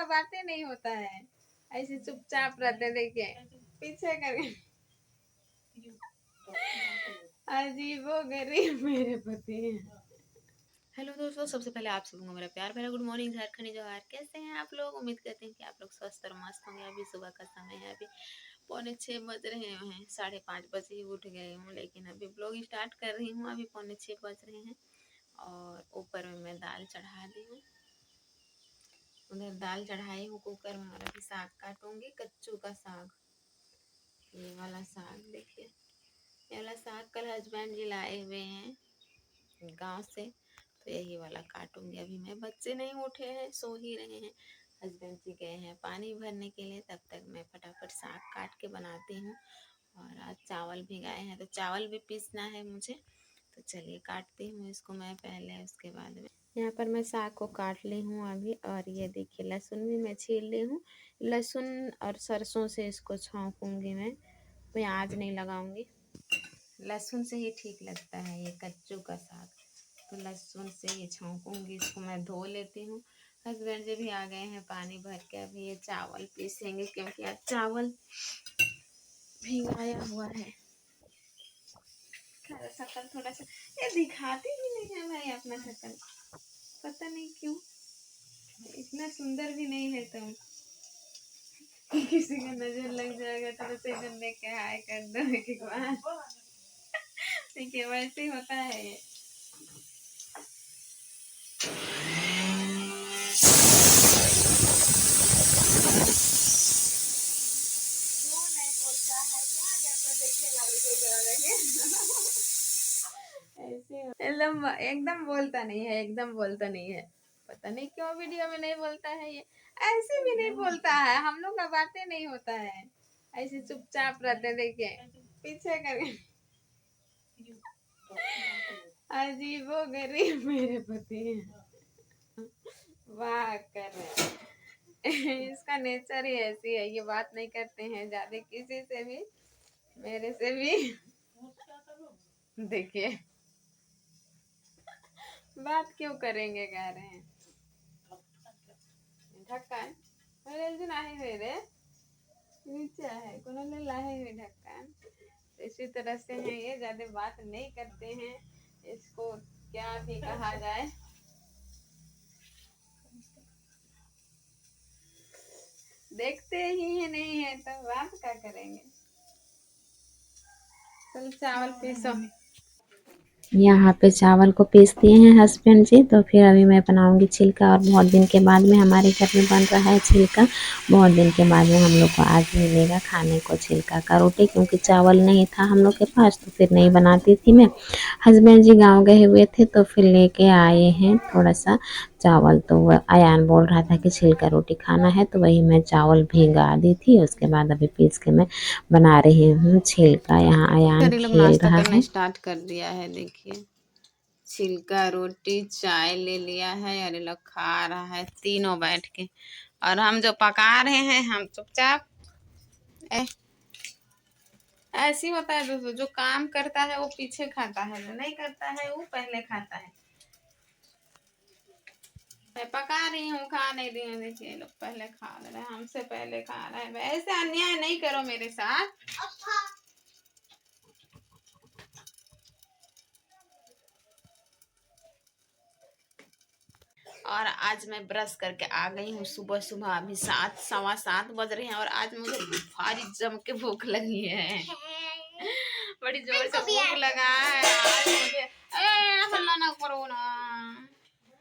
बातें नहीं होता है, ऐसे चुपचाप रहते। देखिए पीछे करके अजीबो गरीब मेरे पति हैं। हेलो दोस्तों, सबसे पहले आप सबको मेरा प्यार भरा गुड मॉर्निंग, झारखंडी जोहार। कैसे हैं आप लोग? उम्मीद करते हैं कि आप लोग स्वस्थ और मस्त होंगे। अभी सुबह का समय है, अभी 6:45 बज रहे हैं। 5:30 बजे ही उठ गए हूँ, लेकिन अभी ब्लॉग स्टार्ट कर रही हूँ। अभी 6:45 बज रहे हैं और ऊपर में मैं दाल चढ़ा दी हूँ। उधर दाल चढ़ाई हूँ कुकर में, और अभी साग काटूंगी, कच्चू का साग। ये वाला साग देखिए, ये वाला साग कल हस्बैंड जी लाए हुए हैं गांव से, तो यही वाला काटूंगी अभी मैं। बच्चे नहीं उठे हैं, सो ही रहे हैं। हस्बैंड जी गए हैं पानी भरने के लिए, तब तक मैं फटाफट साग काट के बनाती हूँ। और आज चावल भिगाए हैं, तो चावल भी पीसना है मुझे। तो चलिए काटती हूँ इसको मैं पहले, उसके बाद में यहाँ पर मैं साग को काट ली हूँ अभी। और ये देखिए लहसुन भी मैं छील ली हूँ। लहसुन और सरसों से इसको छौंकूंगी मैं, प्याज नहीं लगाऊंगी। लहसुन से ही ठीक लगता है ये कच्चू का साग, तो लहसुन से ये छौंकूंगी। इसको मैं धो लेती हूँ। हस्बैंड जी भी आ गए हैं पानी भर के। अभी ये चावल पीसेंगे, क्योंकि आज चावल भिगाया हुआ है। शक्ल थोड़ा सा ये दिखाती भी नहीं है भाई अपना शक्ल, पता नहीं क्यों। इतना सुंदर भी नहीं है तुम, किसी का नजर लग जाएगा तो बस एकदम देख के हाय कर दो एक बार। देखिए वैसे ही होता है ये। ऐसे एकदम एकदम बोलता नहीं है, एकदम बोलता नहीं है। पता नहीं क्यों वीडियो में नहीं बोलता है ये। ऐसे भी नहीं बोलता है, हम लोग का बातें नहीं होता है, ऐसे चुपचाप रहते। देखिए पीछे करके अजीबो गरीब मेरे पति हैं। वाह कर रहे हैं। इसका नेचर ही ऐसी है, ये बात नहीं करते हैं ज्यादा किसी से भी, मेरे से भी। देखिए बात क्यों करेंगे, कह रहे हैं ढक्कन रेल नाही हुए रे, नीचे है कोने लाहे हुए ढक्कन। इसी तरह से है ये, ज्यादा बात नहीं करते हैं। इसको क्या भी कहा जाए, देखते ही नहीं है तो बात क्या करेंगे। चल चावल पीसो। यहाँ पे चावल को पीस दिए हैं हस्बैंड जी, तो फिर अभी मैं बनाऊंगी छिलका। और बहुत दिन के बाद में हमारे घर में बन रहा है छिलका। बहुत दिन के बाद में हम लोग को आज मिलेगा खाने को छिलका का रोटी, क्योंकि चावल नहीं था हम लोग के पास, तो फिर नहीं बनाती थी मैं। हस्बैंड जी गांव गए हुए थे, तो फिर लेके आए हैं थोड़ा सा चावल। तो वह अयान बोल रहा था कि छिलका रोटी खाना है, तो वही मैं चावल भिगा दी थी। उसके बाद अभी पीस के मैं बना रही हूँ छिलका। यहाँ अयान खेल रहा है। स्टार्ट कर दिया है, देखिए छिलका रोटी चाय ले लिया है, और ये लोग खा रहा है तीनों बैठ के। और हम जो पका रहे हैं, हम चुपचाप। ऐसी होता है दोस्तों, जो काम करता है वो पीछे खाता है, जो नहीं करता है वो पहले खाता है। मैं पका रही हूँ, खा नहीं रही हूँ। देखिए लोग पहले खा रहे हैं, हमसे पहले खा रहे हैं। ऐसे अन्याय नहीं करो मेरे साथ। और आज मैं ब्रश करके आ गई हूँ सुबह सुबह। अभी 7 सवा 7 बज रहे हैं, और आज मुझे भारी जम के भूख लगी है। बड़ी जोर से भूख लगा है आज मुझे। हल्ला ना करो ना,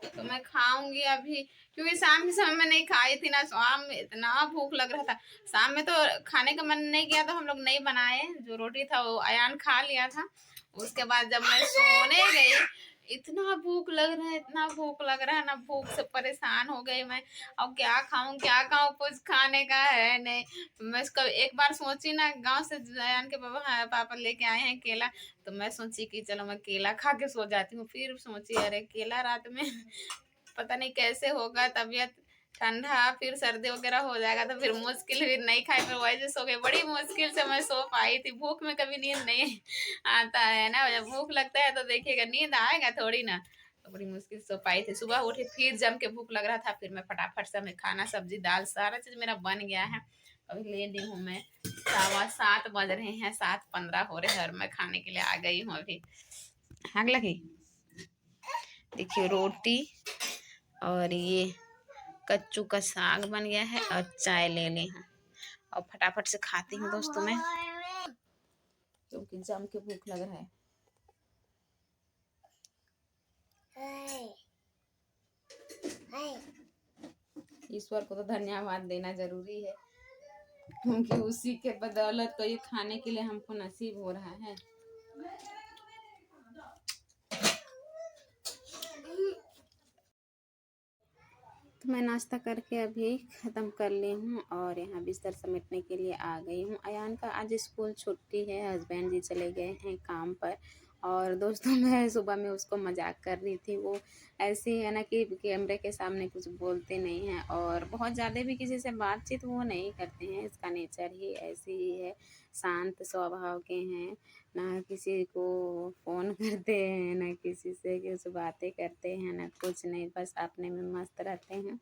तो मैं खाऊंगी अभी, क्योंकि शाम के समय में नहीं खाई थी ना। शाम में इतना भूख लग रहा था, शाम में तो खाने का मन नहीं किया, तो हम लोग नहीं बनाए। जो रोटी था वो अयान खा लिया था। उसके बाद जब मैं सोने गई, इतना भूख लग रहा है, इतना भूख लग रहा है ना, भूख से परेशान हो गई मैं। अब क्या खाऊं क्या खाऊं, कुछ खाने का है नहीं। मैं इसका एक बार सोची ना, गांव से अयान के पापा लेके आए हैं केला, तो मैं सोची कि चलो मैं केला खा के सो जाती हूँ। फिर सोची अरे केला रात में पता नहीं कैसे होगा, तबीयत ठंडा फिर सर्दी वगैरह हो जाएगा, तो फिर मुश्किल, फिर नहीं खाई, फिर वैसे सो गई। बड़ी मुश्किल से मैं सो पाई थी। भूख में कभी नींद नहीं आता है ना, जब भूख लगता है तो देखिएगा नींद आएगा थोड़ी ना। तो बड़ी मुश्किल से सो पाई थी। सुबह उठी फिर जम के भूख लग रहा था, फिर मैं फटाफट से हमें खाना सब्जी दाल सारा चीज़ मेरा बन गया है। अभी ले ली हूँ मैं, 7:15 बज रहे हैं, 7:15 हो रहे हैं और मैं खाने के लिए आ गई हूँ अभी। आग लगी, देखिए रोटी और ये कच्चू का साग बन गया है और चाय ले ली हूँ और फटाफट से खाती हूँ दोस्तों मैं, क्योंकि जम के भूख लग रहा है। ईश्वर को तो धन्यवाद देना जरूरी है, क्योंकि उसी के बदौलत तो ये खाने के लिए हमको नसीब हो रहा है। तो मैं नाश्ता करके अभी ख़त्म कर ली हूँ और यहाँ बिस्तर समेटने के लिए आ गई हूँ। अयान का आज स्कूल छुट्टी है, हस्बैंड जी चले गए हैं काम पर। और दोस्तों मैं सुबह में उसको मजाक कर रही थी, वो ऐसे है ना कि कैमरे के सामने कुछ बोलते नहीं हैं और बहुत ज़्यादा भी किसी से बातचीत वो नहीं करते हैं, इसका नेचर ही ऐसी ही है, शांत स्वभाव के हैं, ना किसी को फ़ोन करते हैं, ना किसी से कुछ बातें करते हैं, ना कुछ नहीं, बस अपने में मस्त रहते हैं।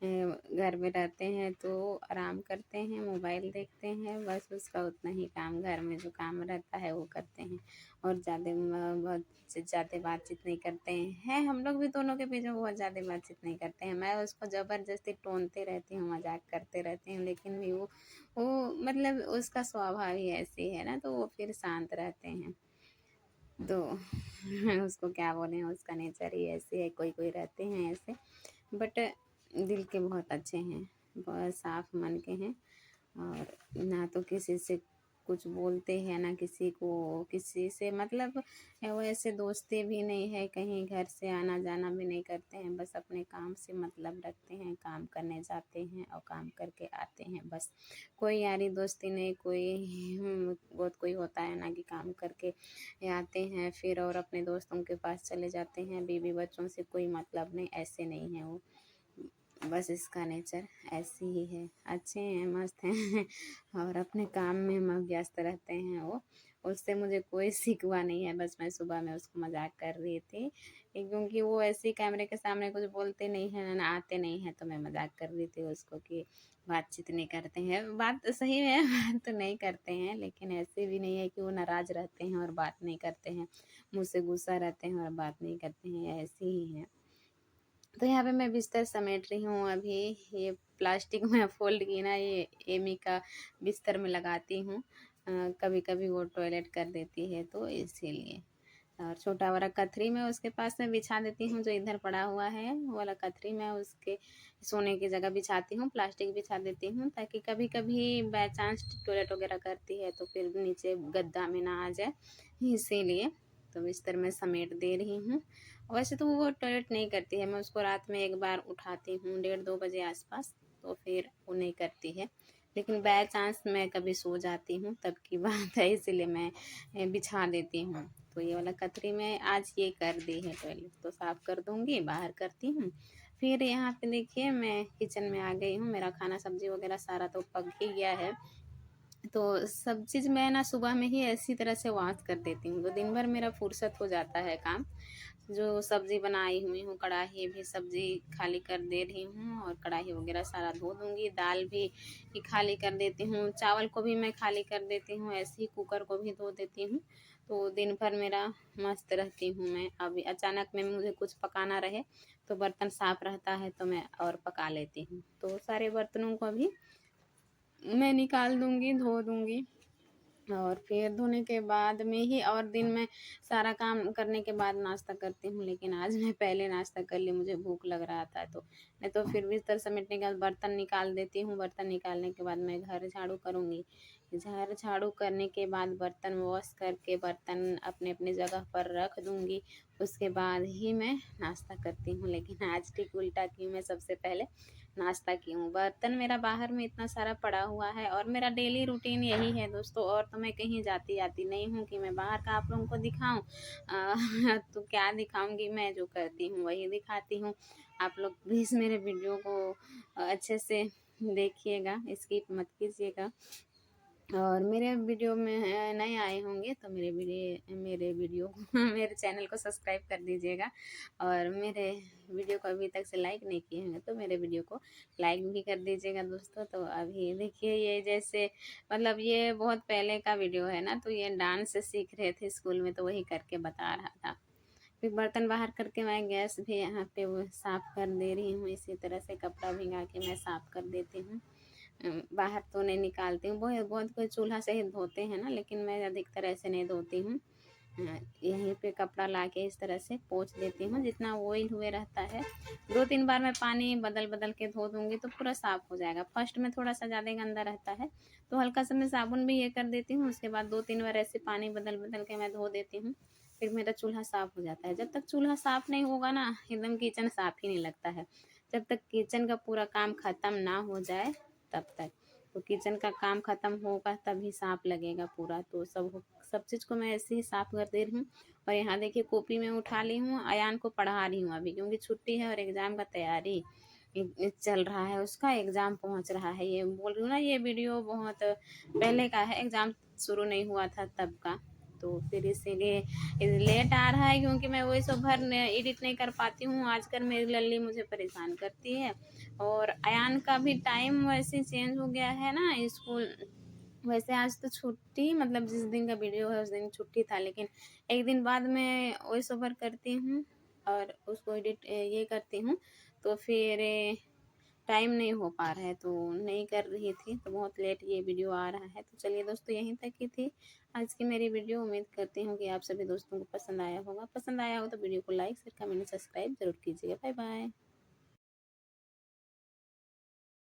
घर में रहते हैं तो आराम करते हैं, मोबाइल देखते हैं, बस उसका उतना ही काम, घर में जो काम रहता है वो करते हैं और बहुत ज़्यादा बातचीत नहीं करते हैं। हम लोग भी दोनों के बीच में बहुत ज़्यादा बातचीत नहीं करते हैं। मैं उसको ज़बरदस्ती टोनते रहती हूँ, मजाक करते रहती हूँ, लेकिन भी वो मतलब उसका स्वभाव ही ऐसी है ना, तो वो फिर शांत रहते हैं। तो उसको क्या बोलें, उसका नेचर ही ऐसे है, कोई कोई रहते हैं ऐसे, बट दिल के बहुत अच्छे हैं, बहुत साफ मन के हैं और ना तो किसी से कुछ बोलते हैं, ना किसी को किसी से मतलब वैसे दोस्ती भी नहीं है, कहीं घर से आना जाना भी नहीं करते हैं, बस अपने काम से मतलब रखते हैं, काम करने जाते हैं और काम करके आते हैं, बस कोई यारी दोस्ती नहीं, कोई बहुत कोई होता है ना कि काम करके आते हैं फिर और अपने दोस्तों के पास चले जाते हैं, बीवी बच्चों से कोई मतलब नहीं, ऐसे नहीं है वो, बस इसका नेचर ऐसी ही है। अच्छे हैं, मस्त हैं और अपने काम में व्यस्त रहते हैं वो, उससे मुझे कोई शिकवा नहीं है, बस मैं सुबह में उसको मजाक कर रही थी क्योंकि वो ऐसे ही कैमरे के सामने कुछ बोलते नहीं हैं ना आते नहीं हैं, तो मैं मजाक कर रही थी उसको कि बातचीत नहीं करते हैं। बात सही है, बात तो नहीं करते हैं, लेकिन ऐसे भी नहीं है कि वो नाराज़ रहते हैं और बात नहीं करते हैं, मुँह से गुस्सा रहते हैं और बात नहीं करते हैं, ऐसे ही हैं। तो यहाँ पे मैं बिस्तर समेट रही हूँ अभी, ये प्लास्टिक में फ़ोल्ड की ना, ये एमी का बिस्तर में लगाती हूँ, कभी कभी वो टॉयलेट कर देती है तो इसीलिए। और छोटा वाला कथरी में उसके पास में बिछा देती हूँ, जो इधर पड़ा हुआ है वो वाला कथरी मैं उसके सोने की जगह बिछाती हूँ, प्लास्टिक बिछा देती हूँ ताकि कभी कभी बाय चांस टॉयलेट वगैरह करती है तो फिर नीचे गद्दा में ना आ जाए, इसीलिए। तो बिस्तर में समेट दे रही हूँ। वैसे तो वो टॉयलेट नहीं करती है, मैं उसको रात में एक बार उठाती हूँ 1:30-2 बजे आसपास, तो फिर वो नहीं करती है, लेकिन बाय चांस मैं कभी सो जाती हूँ तब की बात है, इसीलिए मैं बिछा देती हूँ। तो ये वाला कतरी में आज ये कर दी है, टॉयलेट तो साफ़ कर दूँगी, बाहर करती हूँ। फिर यहाँ पे देखिए मैं किचन में आ गई हूँ, मेरा खाना सब्जी वगैरह सारा तो पक ही गया है। तो सब चीज़ मैं ना सुबह में ही ऐसी तरह से वॉश कर देती हूँ, तो दिन भर मेरा फुर्सत हो जाता है काम। जो सब्ज़ी बनाई हुई हूँ, कढ़ाई भी सब्ज़ी खाली कर दे रही हूँ और कढ़ाई वगैरह सारा धो दूँगी, दाल भी खाली कर देती हूँ, चावल को भी मैं खाली कर देती हूँ, ऐसे ही कुकर को भी धो देती हूँ। तो दिन भर मेरा मस्त रहती हूँ मैं। अभी अचानक में मुझे कुछ पकाना रहे तो बर्तन साफ़ रहता है तो मैं और पका लेती हूँ। तो सारे बर्तनों को भी मैं निकाल दूँगी, धो दूँगी और फिर धोने के बाद में ही और दिन में सारा काम करने के बाद नाश्ता करती हूँ, लेकिन आज मैं पहले नाश्ता कर ली, मुझे भूख लग रहा था तो। नहीं तो फिर बिस्तर समेटने के बाद बर्तन निकाल देती हूँ, बर्तन निकालने के बाद मैं घर झाड़ू करूँगी, घर झाड़ू करने के बाद बर्तन वॉश करके बर्तन अपने अपने जगह पर रख दूँगी, उसके बाद ही मैं नाश्ता करती हूँ। लेकिन आज ठीक उल्टा की, मैं सबसे पहले नाश्ता की हूँ। बर्तन मेरा बाहर में इतना सारा पड़ा हुआ है और मेरा डेली रूटीन यही है दोस्तों, और तो मैं कहीं जाती आती नहीं हूँ कि मैं बाहर का आप लोगों को दिखाऊँ। तो क्या दिखाऊँगी, मैं जो करती हूँ वही दिखाती हूँ। आप लोग प्लीज़ मेरे वीडियो को अच्छे से देखिएगा, स्किप मत कीजिएगा। और मेरे वीडियो में नए आए होंगे तो मेरे वीडियो को मेरे चैनल को सब्सक्राइब कर दीजिएगा। और मेरे वीडियो को अभी तक से लाइक नहीं किए होंगे तो मेरे वीडियो को लाइक भी कर दीजिएगा दोस्तों। तो अभी देखिए ये जैसे मतलब ये बहुत पहले का वीडियो है ना, तो ये डांस सीख रहे थे स्कूल में तो वही करके बता रहा था। फिर बर्तन बाहर करके मैं गैस भी यहाँ पे वो साफ़ कर दे रही हूँ। इसी तरह से कपड़ा भिंगा के मैं साफ़ कर देती हूँ। बाहर तो नहीं निकालती हूँ, बहुत बहुत कोई चूल्हा से ही धोते हैं ना, लेकिन मैं अधिकतर ऐसे नहीं धोती हूँ। यहीं पे कपड़ा ला के इस तरह से पोंछ देती हूँ। जितना ऑयल हुए रहता है 2-3 बार मैं पानी बदल बदल के धो दूँगी तो पूरा साफ़ हो जाएगा। फर्स्ट में थोड़ा सा ज़्यादा गंदा रहता है तो हल्का सा मैं साबुन भी ये कर देती हूँ। उसके बाद 2-3 बार ऐसे पानी बदल बदल के मैं धो देती हूँ, फिर मेरा चूल्हा साफ़ हो जाता है। जब तक चूल्हा साफ़ नहीं होगा ना, एकदम किचन साफ़ ही नहीं लगता है। जब तक किचन का पूरा काम ख़त्म ना हो जाए तब तक, तो किचन का काम ख़त्म होगा तभी साफ़ लगेगा पूरा। तो सब चीज़ को मैं ऐसे ही साफ़ कर दे रही हूँ। और यहाँ देखिए कॉपी में उठा ली हूँ, अयान को पढ़ा रही हूँ अभी, क्योंकि छुट्टी है और एग्ज़ाम का तैयारी चल रहा है, उसका एग्ज़ाम पहुँच रहा है। ये बोल रही हूँ ना, ये वीडियो बहुत पहले का है, एग्ज़ाम शुरू नहीं हुआ था तब का। तो फिर इसीलिए लेट आ रहा है, क्योंकि मैं वही सब भर एडिट नहीं कर पाती हूँ। आजकल मेरी लल्ली मुझे परेशान करती है। और अयान का भी टाइम वैसे चेंज हो गया है ना स्कूल। वैसे आज तो छुट्टी, मतलब जिस दिन का वीडियो है उस दिन छुट्टी था, लेकिन एक दिन बाद मैं वॉइस ओवर करती हूँ और उसको एडिट ये करती हूँ, तो फिर टाइम नहीं हो पा रहा है तो नहीं कर रही थी, तो बहुत लेट ये वीडियो आ रहा है। तो चलिए दोस्तों, यहीं तक की थी आज की मेरी वीडियो। उम्मीद करती हूँ कि आप सभी दोस्तों को पसंद आया होगा। पसंद आया हो तो वीडियो को लाइक शेयर कमेंट सब्सक्राइब जरूर कीजिएगा। Bye bye.